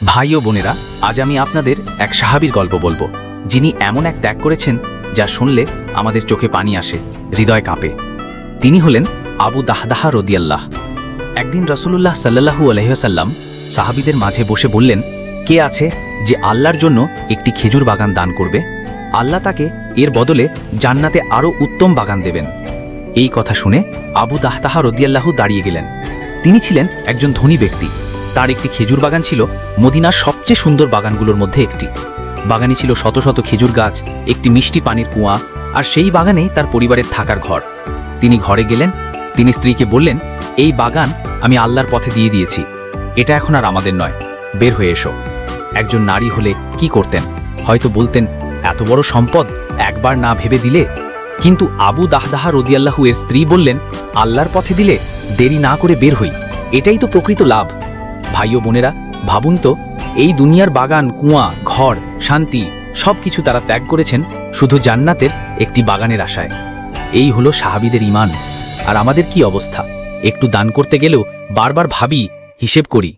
ভাই ও বোনেরা, আজ আমি আপনাদের এক সাহাবীর গল্প বলবো, যিনি এমন এক ত্যাগ করেছেন যা শুনলে আমাদের চোখে পানি আসে, হৃদয় কাঁপে। তিনি হলেন আবু দাহদাহা রাদিয়াল্লাহ। একদিন রাসূলুল্লাহ সাল্লাল্লাহু আলাইহি ওয়াসাল্লাম সাহাবীদের মাঝে বসে বললেন, কে আছে যে আল্লাহর জন্য একটি খেজুর বাগান দান করবে? আল্লাহ তাকে এর বদলে জান্নাতে আরও উত্তম বাগান দেবেন। এই কথা শুনে আবু দাহদাহা রাদিয়াল্লাহু দাঁড়িয়ে গেলেন। তিনি ছিলেন একজন ধনী ব্যক্তি। তার একটি খেজুর বাগান ছিল মদিনার সবচেয়ে সুন্দর বাগানগুলোর মধ্যে একটি। বাগানে ছিল শত শত খেজুর গাছ, একটি মিষ্টি পানির কুয়া, আর সেই বাগানেই তার পরিবারের থাকার ঘর। তিনি ঘরে গেলেন। তিনি স্ত্রীকে বললেন, এই বাগান আমি আল্লাহর পথে দিয়ে দিয়েছি, এটা এখন আর আমাদের নয়, বের হয়ে এসো। একজন নারী হলে কি করতেন? হয়তো বলতেন, এত বড় সম্পদ একবার না ভেবে দিলে। কিন্তু আবু দাহদাহা রাদিয়াল্লাহু এর স্ত্রী বললেন, আল্লাহর পথে দিলে দেরি না করে বের হই, এটাই তো প্রকৃত লাভ। ভাই ও বোনেরা, ভাবুন তো, এই দুনিয়ার বাগান, কুয়া, ঘর, শান্তি সব কিছু তারা ত্যাগ করেছেন শুধু জান্নাতের একটি বাগানের আশায়। এই হলো সাহাবীদের ঈমান। আর আমাদের কি অবস্থা? একটু দান করতে গেলেও বারবার ভাবি, হিসেব করি,